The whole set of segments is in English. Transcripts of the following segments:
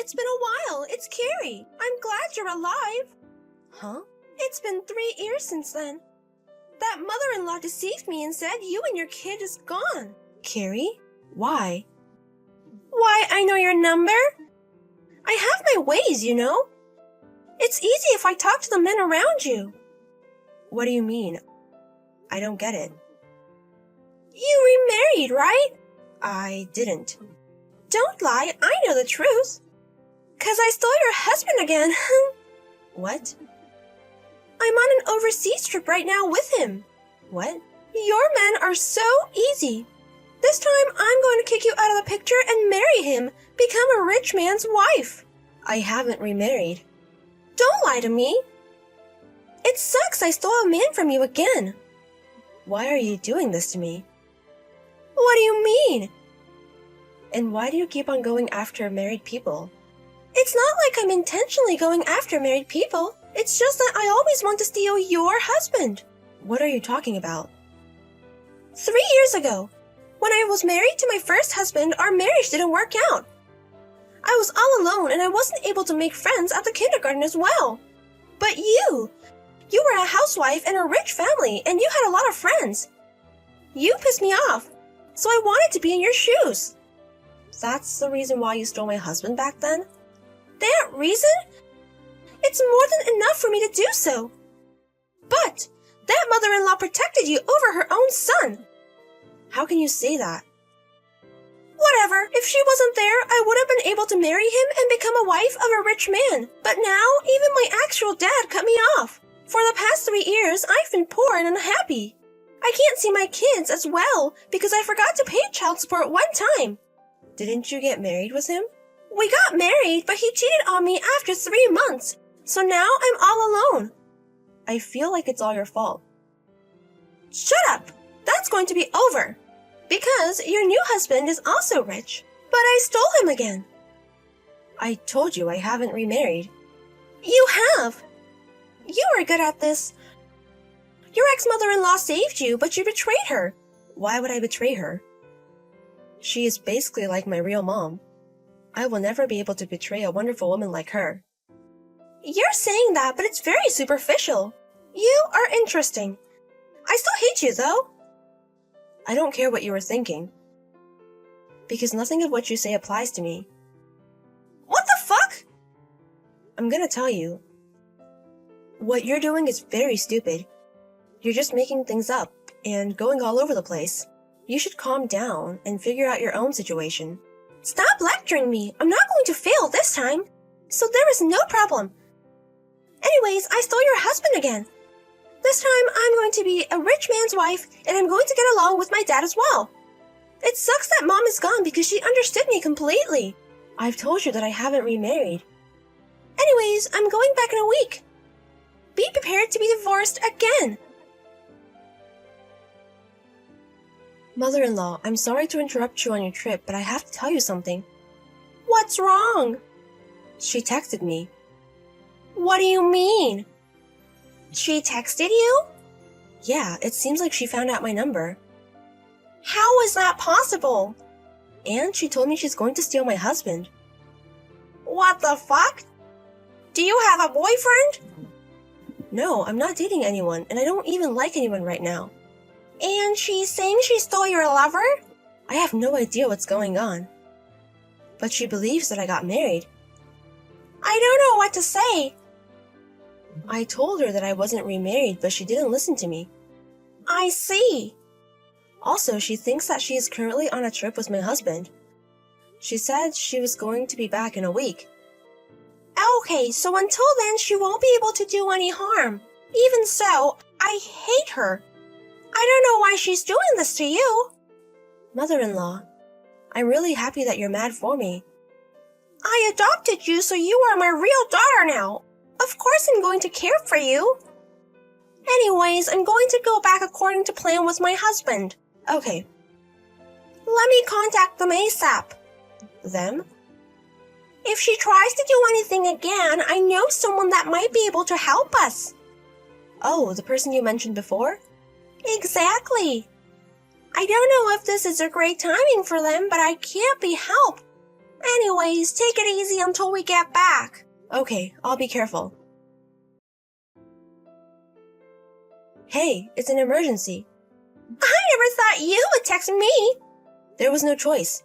It's been a while. It's Carrie. I'm glad you're alive. Huh? It's been 3 years since then. That mother-in-law deceived me and said you and your kid is gone. Carrie? Why? Why, I know your number. I have my ways, you know. It's easy if I talk to the men around you. What do you mean? I don't get it. You remarried, right? I didn't. Don't lie, I know the truth. 'Cause I stole your husband again. What? I'm on an overseas trip right now with him. What? Your men are so easy. This time I'm going to kick you out of the picture and marry him, become a rich man's wife. I haven't remarried. Don't lie to me. It sucks I stole a man from you again. Why are you doing this to me? What do you mean? And why do you keep on going after married people? It's not like I'm intentionally going after married people. It's just that I always want to steal your husband. What are you talking about? 3 years ago, when I was married to my first husband, our marriage didn't work out. I was all alone and I wasn't able to make friends at the kindergarten as well. But you were a housewife in a rich family and you had a lot of friends. You pissed me off, so I wanted to be in your shoes. That's the reason why you stole my husband back then? That reason? It's more than enough for me to do so. But that mother-in-law protected you over her own son. How can you say that? Whatever, if she wasn't there, I would have been able to marry him and become a wife of a rich man. But now, even my actual dad cut me off. For the past 3 years, I've been poor and unhappy. I can't see my kids as well because I forgot to pay child support one time. Didn't you get married with him? We got married, but he cheated on me after 3 months. So now I'm all alone. I feel like it's all your fault. Shut up! That's going to be over. Because your new husband is also rich. But I stole him again. I told you I haven't remarried. You have. You are good at this. Your ex-mother-in-law saved you, but you betrayed her. Why would I betray her? She is basically like my real mom. I will never be able to betray a wonderful woman like her. You're saying that, but it's very superficial. You are interesting. I still hate you, though. I don't care what you were thinking. Because nothing of what you say applies to me. What the fuck? I'm gonna tell you. What you're doing is very stupid. You're just making things up and going all over the place. You should calm down and figure out your own situation. Stop lecturing me. I'm not going to fail this time. So there is no problem. Anyways, I stole your husband again. This time, I'm going to be a rich man's wife, and I'm going to get along with my dad as well. It sucks that mom is gone because she understood me completely. I've told you that I haven't remarried. Anyways, I'm going back in a week. Be prepared to be divorced again. Mother-in-law, I'm sorry to interrupt you on your trip, but I have to tell you something. What's wrong? She texted me. What do you mean? She texted you? Yeah, it seems like she found out my number. How is that possible? And she told me she's going to steal my husband. What the fuck? Do you have a boyfriend? No, I'm not dating anyone, and I don't even like anyone right now. And she's saying she stole your lover? I have no idea what's going on. But she believes that I got married. I don't know what to say. I told her that I wasn't remarried, but she didn't listen to me. I see. Also, she thinks that she is currently on a trip with my husband. She said she was going to be back in a week. Okay, so until then, she won't be able to do any harm. Even so, I hate her. I don't know why she's doing this to you. Mother-in-law, I'm really happy that you're mad for me. I adopted you, so you are my real daughter now. Of course I'm going to care for you. Anyways, I'm going to go back according to plan with my husband. Okay. Let me contact them ASAP. Them? If she tries to do anything again, I know someone that might be able to help us. Oh, the person you mentioned before? Exactly. I don't know if this is a great timing for them, but I can't be helped. Anyways, take it easy until we get back. Okay, I'll be careful. Hey, it's an emergency. I never thought you would text me. There was no choice.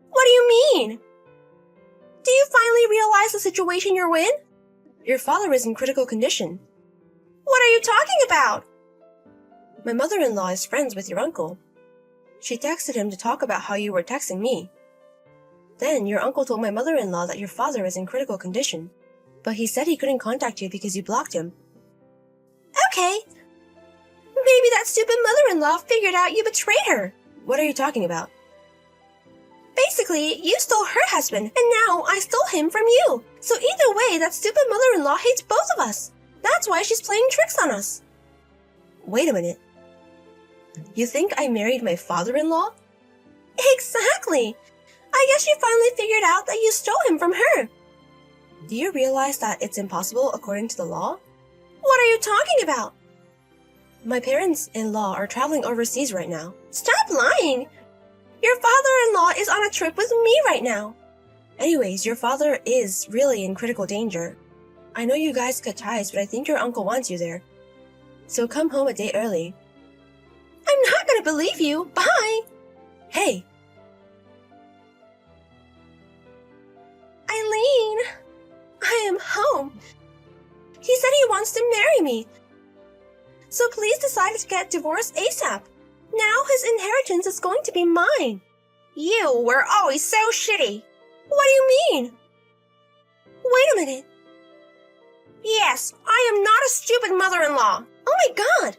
What do you mean? Do you finally realize the situation you're in? Your father is in critical condition. What are you talking about? My mother-in-law is friends with your uncle. She texted him to talk about how you were texting me. Then your uncle told my mother-in-law that your father is in critical condition, but he said he couldn't contact you because you blocked him. Okay. Maybe that stupid mother-in-law figured out you betrayed her. What are you talking about? Basically, you stole her husband, and now I stole him from you. So either way, that stupid mother-in-law hates both of us. That's why she's playing tricks on us. Wait a minute. You think I married my father-in-law? Exactly. I guess you finally figured out that you stole him from her. Do you realize that it's impossible according to the law? What are you talking about? My parents-in-law are traveling overseas right now. Stop lying! Your father-in-law is on a trip with me right now. Anyways, your father is really in critical danger. I know you guys cut ties, but I think your uncle wants you there. So come home a day early. I'm not gonna believe you. Bye! Hey! Eileen! I am home. He said he wants to marry me. So please decide to get divorced ASAP. Now his inheritance is going to be mine. You were always so shitty. What do you mean? Wait a minute. Yes, I am not a stupid mother-in-law. Oh my god.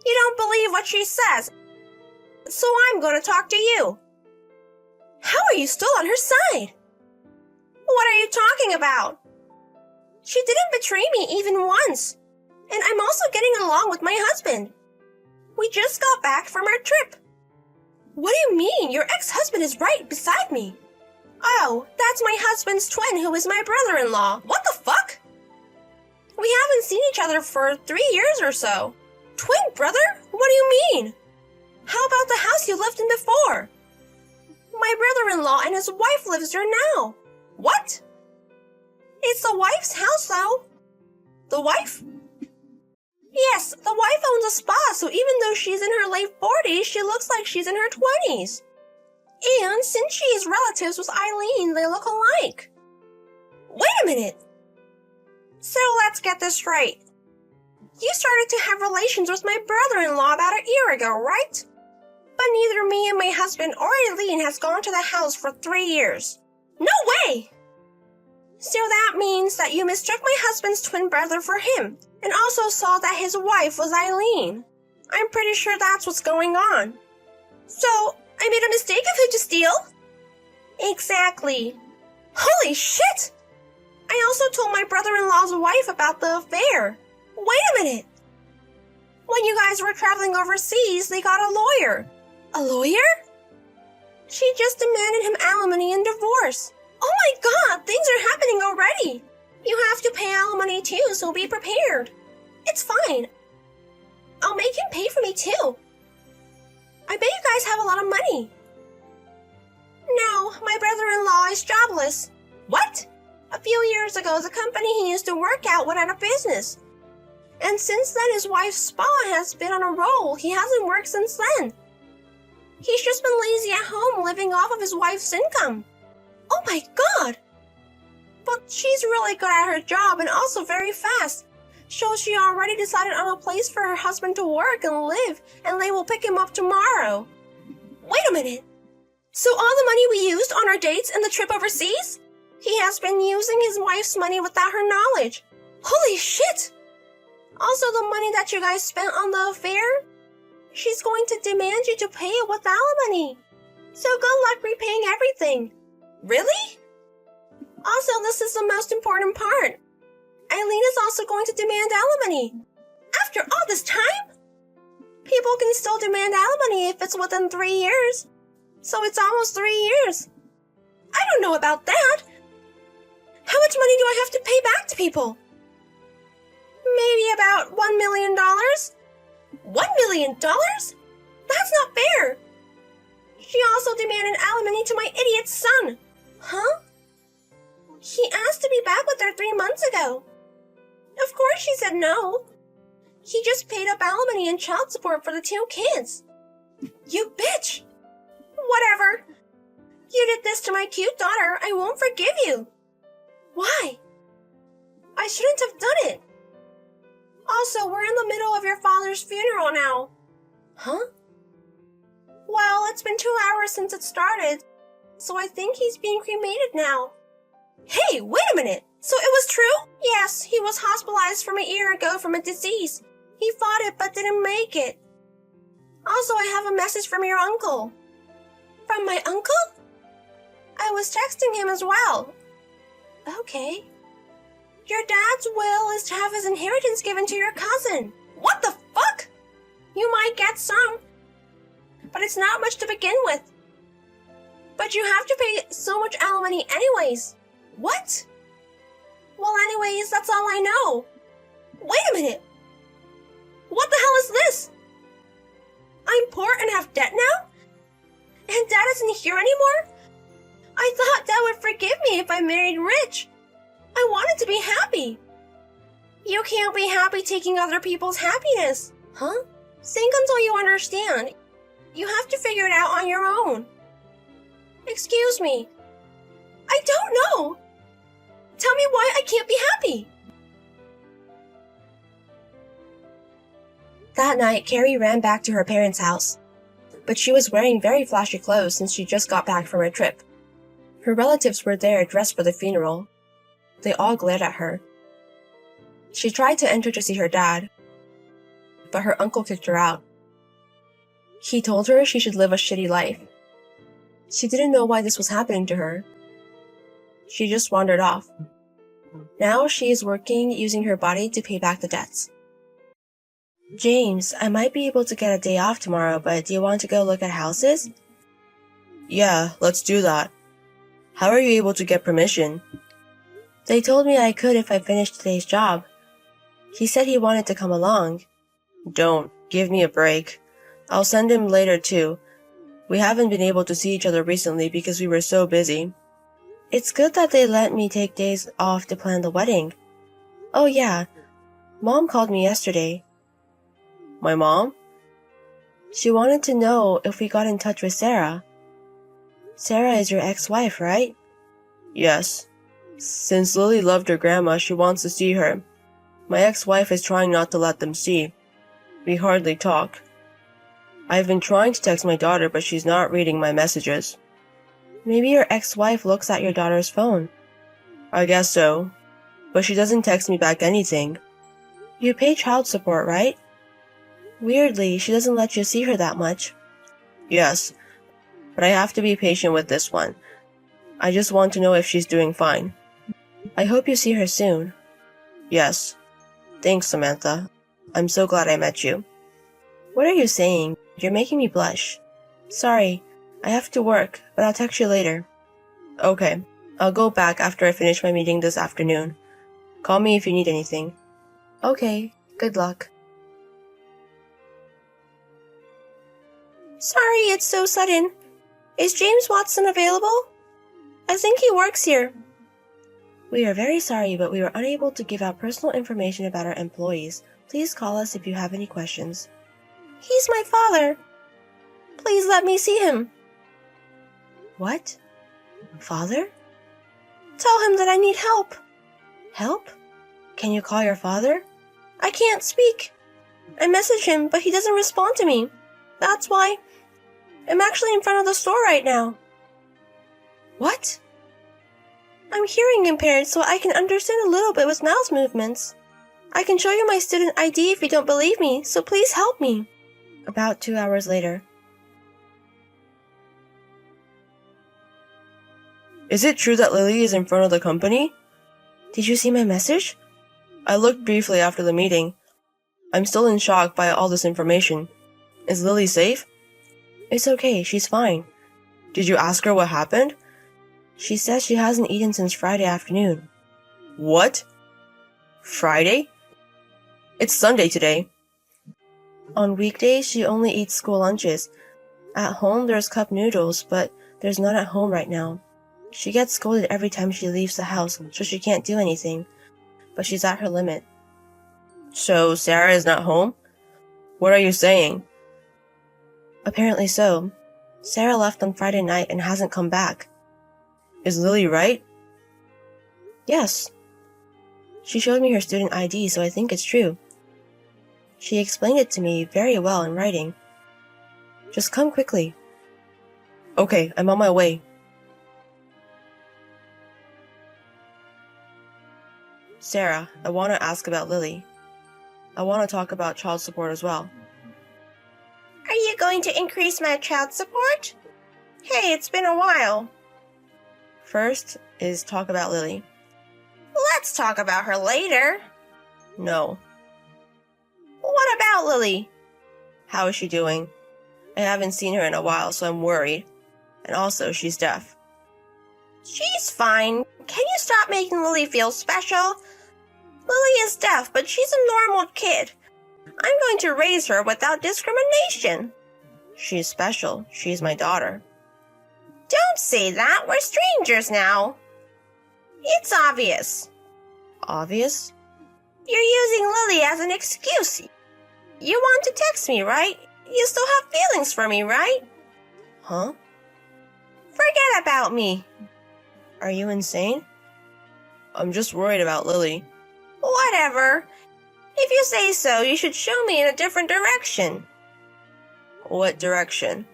You don't believe what she says. So I'm going to talk to you. How are you still on her side? What are you talking about? She didn't betray me even once. And I'm also getting along with my husband. We just got back from our trip. What do you mean? Your ex-husband is right beside me. Oh, that's my husband's twin who is my brother-in-law. What the fuck? We haven't seen each other for 3 years or so. Twin brother? What do you mean? How about the house you lived in before? My brother-in-law and his wife lives there now. What? It's the wife's house, though. The wife? Yes, the wife owns a spa, so even though she's in her late 40s, she looks like she's in her 20s. And since she is relatives with Eileen, they look alike. Wait a minute! So let's get this straight. You started to have relations with my brother-in-law about a year ago, right? But neither me and my husband or Eileen has gone to the house for 3 years. No way! So that means that you mistook my husband's twin brother for him, and also saw that his wife was Eileen. I'm pretty sure that's what's going on. So, I made a mistake of who to steal? Exactly. Holy shit! I also told my brother-in-law's wife about the affair. Wait a minute! When you guys were traveling overseas, they got a lawyer. A lawyer? She just demanded him alimony and divorce. Oh my god, things are happening already! You have to pay alimony too, so be prepared. It's fine. I'll make him pay for me too. I bet you guys have a lot of money. No, my brother-in-law is jobless. What? A few years ago, the company he used to work at went out of business. And since then, his wife's spa has been on a roll. He hasn't worked since then. He's just been lazy at home, living off of his wife's income. Oh my god! But she's really good at her job and also very fast. So she already decided on a place for her husband to work and live, and they will pick him up tomorrow. Wait a minute. So all the money we used on our dates and the trip overseas? He has been using his wife's money without her knowledge. Holy shit! Also the money that you guys spent on the affair? She's going to demand you to pay it with alimony. So good luck repaying everything. Really? Also, this is the most important part. Eileen is also going to demand alimony. After all this time? People can still demand alimony if it's within 3 years. So it's almost 3 years. I don't know about that. How much money do I have to pay back to people? Maybe about $1 million? $1 million? That's not fair. She also demanded alimony to my idiot son. Huh? He asked to be back with her 3 months ago. Of course she said no. He just paid up alimony and child support for the 2 kids. You bitch! Whatever. You did this to my cute daughter. I won't forgive you. Why? I shouldn't have done it. Also, we're in the middle of your father's funeral now. Huh? Well, it's been 2 hours since it started, so I think he's being cremated now. Hey, wait a minute! So it was true? Yes, he was hospitalized from a year ago from a disease. He fought it but didn't make it. Also, I have a message from your uncle. From my uncle? I was texting him as well. Okay. Your dad's will is to have his inheritance given to your cousin. What the fuck? You might get some, but it's not much to begin with. But you have to pay so much alimony anyways. What? Well, anyways, that's all I know. Wait a minute. What the hell is this? I'm poor and have debt now? And Dad isn't here anymore? I thought Dad would forgive me if I married rich. I wanted to be happy. You can't be happy taking other people's happiness. Huh? Think until you understand. You have to figure it out on your own. Excuse me. I don't know. Tell me why I can't be happy. That night, Carrie ran back to her parents' house. But she was wearing very flashy clothes since she just got back from her trip. Her relatives were there dressed for the funeral. They all glared at her. She tried to enter to see her dad, but her uncle kicked her out. He told her she should live a shitty life. She didn't know why this was happening to her. She just wandered off. Now she is working using her body to pay back the debts. James, I might be able to get a day off tomorrow, but do you want to go look at houses? Yeah, let's do that. How are you able to get permission? They told me I could if I finished today's job. He said he wanted to come along. Don't. Give me a break. I'll send him later too. We haven't been able to see each other recently because we were so busy. It's good that they let me take days off to plan the wedding. Oh yeah, Mom called me yesterday. My mom? She wanted to know if we got in touch with Sarah. Sarah is your ex-wife, right? Yes. Since Lily loved her grandma, she wants to see her. My ex-wife is trying not to let them see. We hardly talk. I've been trying to text my daughter, but she's not reading my messages. Maybe your ex-wife looks at your daughter's phone. I guess so. But she doesn't text me back anything. You pay child support, right? Weirdly, she doesn't let you see her that much. Yes. But I have to be patient with this one. I just want to know if she's doing fine. I hope you see her soon. Yes. Thanks, Samantha. I'm so glad I met you. What are you saying? You're making me blush. Sorry, I have to work, but I'll text you later. Okay. I'll go back after I finish my meeting this afternoon. Call me if you need anything. Okay, good luck. Sorry it's so sudden. Is James Watson available? I think he works here. We are very sorry, but we were unable to give out personal information about our employees. Please call us if you have any questions. He's my father. Please let me see him. What? Father? Tell him that I need help. Help? Can you call your father? I can't speak. I message him, but he doesn't respond to me. That's why. I'm actually in front of the store right now. What? I'm hearing impaired, so I can understand a little bit with mouth movements. I can show you my student ID if you don't believe me, so please help me. About 2 hours later. Is it true that Lily is in front of the company? Did you see my message? I looked briefly after the meeting. I'm still in shock by all this information. Is Lily safe? It's okay, she's fine. Did you ask her what happened? She says she hasn't eaten since Friday afternoon. What? Friday? It's Sunday today. On weekdays, she only eats school lunches, At home, there's cup noodles, but there's none at home right now. She gets scolded every time she leaves the house, so she can't do anything. But she's at her limit. So, Sarah is not home? What are you saying? Apparently so. Sarah left on Friday night and hasn't come back. Is Lily right? Yes. She showed me her student ID, so I think it's true. She explained it to me very well in writing. Just come quickly. Okay, I'm on my way. Sarah, I want to ask about Lily. I want to talk about child support as well. Are you going to increase my child support? Hey, it's been a while. First is talk about Lily. Let's talk about her later. No. What about Lily? How is she doing? I haven't seen her in a while, so I'm worried. And also, she's deaf. She's fine. Can you stop making Lily feel special? Lily is deaf, but she's a normal kid. I'm going to raise her without discrimination. She's special. She's my daughter. Don't say that. We're strangers now. It's obvious. Obvious? You're using Lily as an excuse. You want to text me, right? You still have feelings for me, right? Huh? Forget about me. Are you insane? I'm just worried about Lily. Whatever. If you say so, you should show me in a different direction. What direction?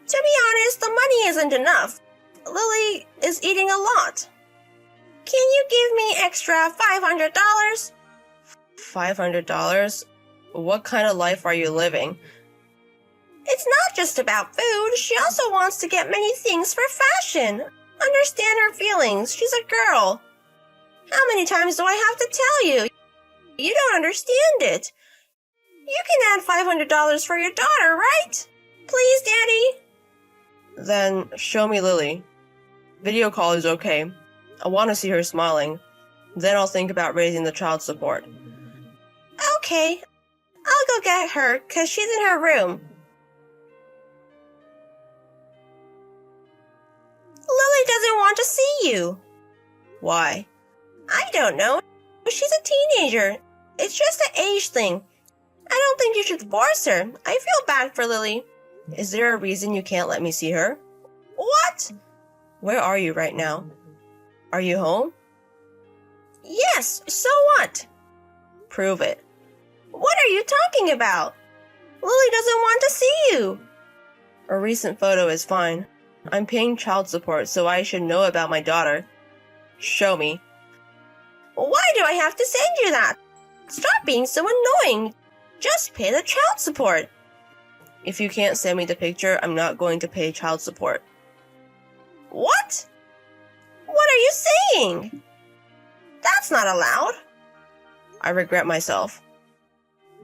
To be honest, the money isn't enough. Lily is eating a lot. Can you give me extra $500? $500? What kind of life are you living? It's not just about food. She also wants to get many things for fashion. Understand her feelings. She's a girl. How many times do I have to tell you? You don't understand it. You can add $500 for your daughter, right? Please, Daddy? Then show me Lily. Video call is okay. I want to see her smiling. Then I'll think about raising the child support. Okay. I'll go get her, 'cause she's in her room. Lily doesn't want to see you. Why? I don't know. She's a teenager. It's just an age thing. I don't think you should force her. I feel bad for Lily. Is there a reason you can't let me see her? What? Where are you right now? Are you home? Yes, so what? Prove it. What are you talking about? Lily doesn't want to see you. A recent photo is fine. I'm paying child support, so I should know about my daughter. Show me. Why do I have to send you that? Stop being so annoying. Just pay the child support. If you can't send me the picture, I'm not going to pay child support. What? What are you saying? That's not allowed. I regret myself.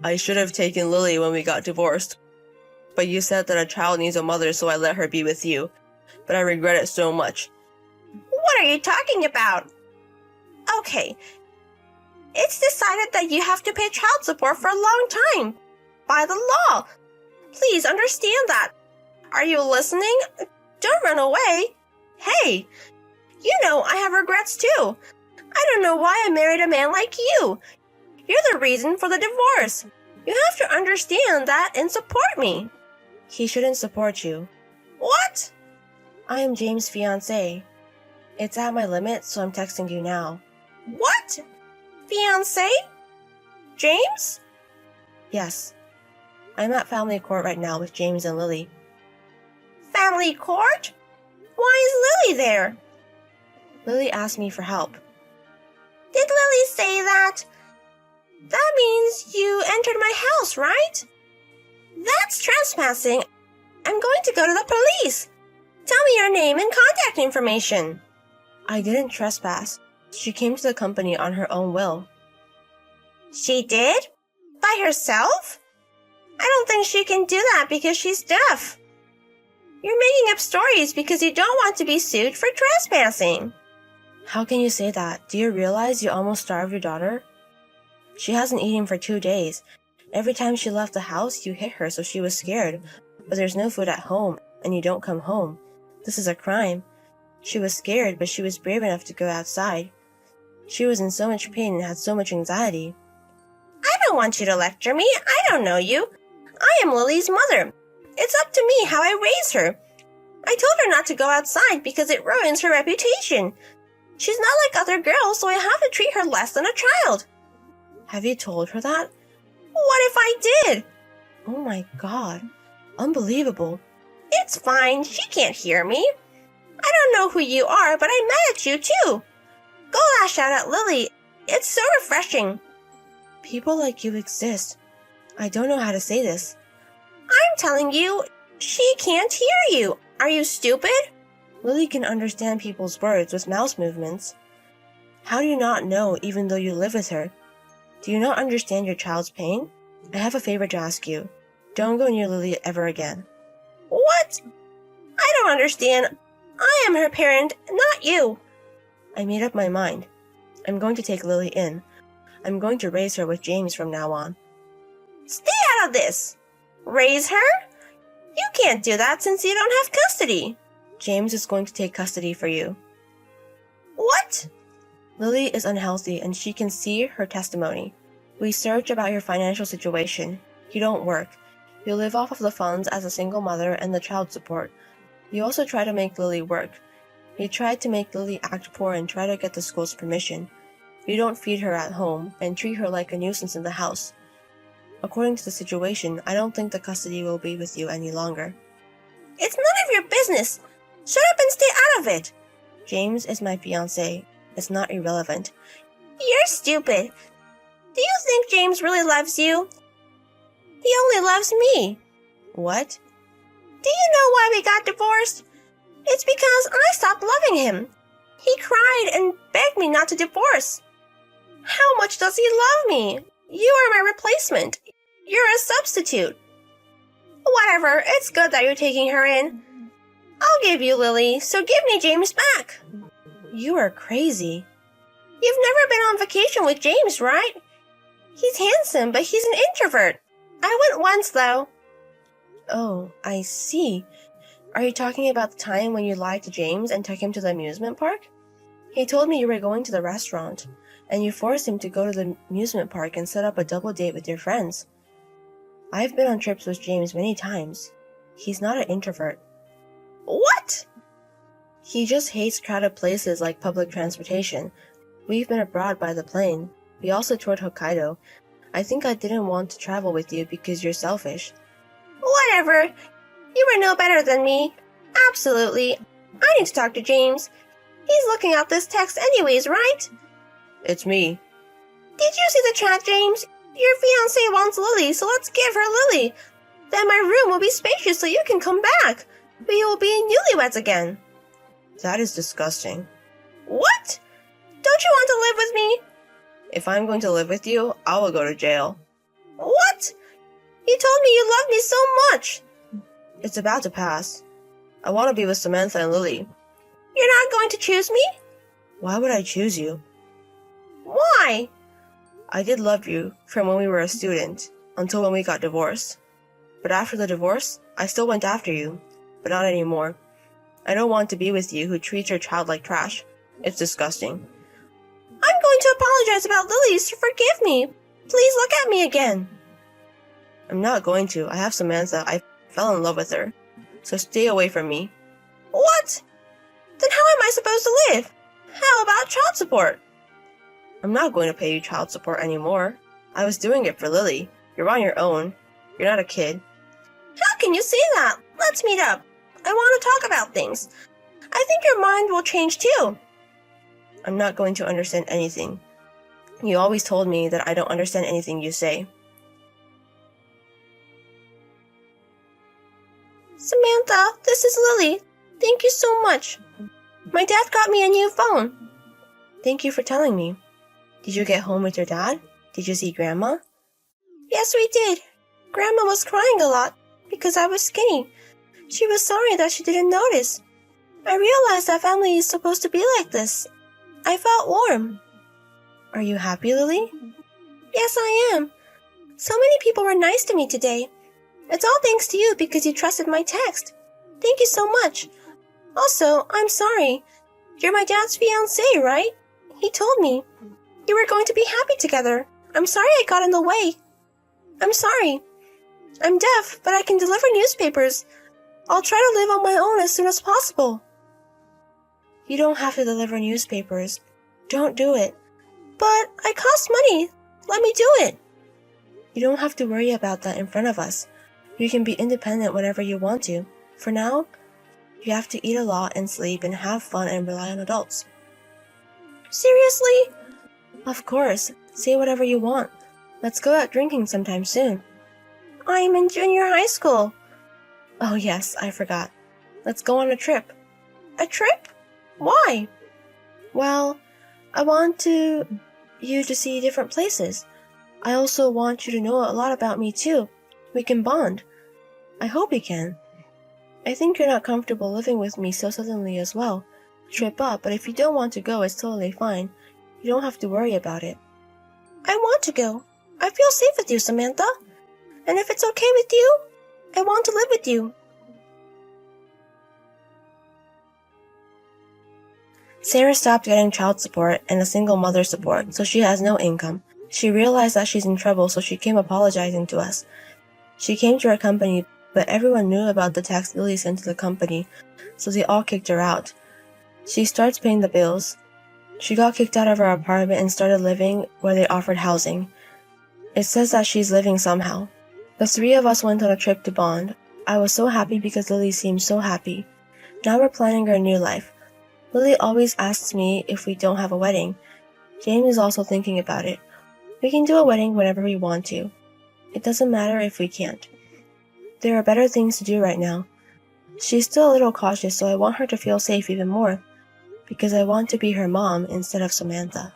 I should have taken Lily when we got divorced. But you said that a child needs a mother, so I let her be with you. But I regret it so much. What are you talking about? Okay. It's decided that you have to pay child support for a long time. By the law. Please understand that. Are you listening? Don't run away. Hey, you know I have regrets too. I don't know why I married a man like you. You're the reason for the divorce. You have to understand that and support me. He shouldn't support you. What? I am James' fiancé. It's at my limit, so I'm texting you now. What? Fiancé? James? Yes. I'm at family court right now with James and Lily. Family court? Why is Lily there? Lily asked me for help. Did Lily say that? That means you entered my house, right? That's trespassing. I'm going to go to the police. Tell me your name and contact information. I didn't trespass. She came to the company on her own will. She did? By herself? I don't think she can do that because she's deaf. You're making up stories because you don't want to be sued for trespassing. How can you say that? Do you realize you almost starved your daughter? She hasn't eaten for 2 days. Every time she left the house, you hit her so she was scared. But there's no food at home, and you don't come home. This is a crime. She was scared, but she was brave enough to go outside. She was in so much pain and had so much anxiety. I don't want you to lecture me. I don't know you. I am Lily's mother. It's up to me how I raise her. I told her not to go outside because it ruins her reputation. She's not like other girls, so I have to treat her less than a child. Have you told her that? What if I did? Oh my God. Unbelievable. It's fine. She can't hear me. I don't know who you are, but I'm mad at you too. Go lash out at Lily. It's so refreshing. People like you exist. I don't know how to say this. I'm telling you, she can't hear you. Are you stupid? Lily can understand people's words with mouse movements. How do you not know even though you live with her? Do you not understand your child's pain? I have a favor to ask you. Don't go near Lily ever again. What? I don't understand. I am her parent, not you. I made up my mind. I'm going to take Lily in. I'm going to raise her with James from now on. Stay out of this. Raise her? You can't do that since you don't have custody. James is going to take custody for you. What? Lily is unhealthy and she can see her testimony. We search about your financial situation. You don't work. You live off of the funds as a single mother and the child support. You also try to make Lily work. You tried to make Lily act poor and try to get the school's permission. You don't feed her at home and treat her like a nuisance in the house. According to the situation, I don't think the custody will be with you any longer. It's none of your business. Shut up and stay out of it. James is my fiancé. It's not irrelevant. You're stupid. Do you think James really loves you? He only loves me. What? Do you know why we got divorced? It's because I stopped loving him. He cried and begged me not to divorce. How much does he love me? You are my replacement. You're a substitute. Whatever, it's good that you're taking her in. I'll give you Lily, so give me James back. You are crazy. You've never been on vacation with James, right? He's handsome, but he's an introvert. I went once, though. Oh, I see. Are you talking about the time when you lied to James and took him to the amusement park? He told me you were going to the restaurant, and you forced him to go to the amusement park and set up a double date with your friends. I've been on trips with James many times. He's not an introvert. What? He just hates crowded places like public transportation. We've been abroad by the plane. We also toured Hokkaido. I think I didn't want to travel with you because you're selfish. Whatever. You were no better than me. Absolutely. I need to talk to James. He's looking at this text anyways, right? It's me. Did you see the chat, James? Your fiancé wants Lily, so let's give her Lily. Then my room will be spacious so you can come back. We will be newlyweds again. That is disgusting. What? Don't you want to live with me? If I'm going to live with you, I will go to jail. What? You told me you loved me so much. It's about to pass. I want to be with Samantha and Lily. You're not going to choose me? Why would I choose you? Why? I did love you from when we were a student until when we got divorced. But after the divorce, I still went after you, but not anymore. I don't want to be with you who treats your child like trash. It's disgusting. I'm going to apologize about Lily, so forgive me. Please look at me again. I'm not going to. I have Samantha. I fell in love with her. So stay away from me. What? Then how am I supposed to live? How about child support? I'm not going to pay you child support anymore. I was doing it for Lily. You're on your own. You're not a kid. How can you say that? Let's meet up. I want to talk about things. I think your mind will change too. I'm not going to understand anything. You always told me that I don't understand anything you say. Samantha, this is Lily. Thank you so much. My dad got me a new phone. Thank you for telling me. Did you get home with your dad? Did you see Grandma? Yes, we did. Grandma was crying a lot because I was skinny. She was sorry that she didn't notice. I realized that family is supposed to be like this. I felt warm. Are you happy, Lily? Yes, I am. So many people were nice to me today. It's all thanks to you because you trusted my text. Thank you so much. Also, I'm sorry. You're my dad's fiancé, right? He told me. You were going to be happy together. I'm sorry I got in the way. I'm sorry. I'm deaf, but I can deliver newspapers. I'll try to live on my own as soon as possible. You don't have to deliver newspapers. Don't do it. But I cost money. Let me do it. You don't have to worry about that in front of us. You can be independent whenever you want to. For now, you have to eat a lot and sleep and have fun and rely on adults. Seriously? Of course. Say whatever you want. Let's go out drinking sometime soon. I'm in junior high school. Oh yes, I forgot. Let's go on a trip. A trip? Why? Well, I want you to see different places. I also want you to know a lot about me too. We can bond. I hope we can. I think you're not comfortable living with me so suddenly as well. Trip up, but if you don't want to go, it's totally fine. You don't have to worry about it. I want to go. I feel safe with you, Samantha. And if it's okay with you, I want to live with you. Sarah stopped getting child support and a single mother support, so she has no income. She realized that she's in trouble, so she came apologizing to us. She came to our company, but everyone knew about the text Lily sent to the company, so they all kicked her out. She starts paying the bills. She got kicked out of her apartment and started living where they offered housing. It says that she's living somehow. The three of us went on a trip to bond. I was so happy because Lily seemed so happy. Now we're planning our new life. Lily always asks me if we don't have a wedding. James is also thinking about it. We can do a wedding whenever we want to. It doesn't matter if we can't. There are better things to do right now. She's still a little cautious, so I want her to feel safe even more, because I want to be her mom instead of Samantha.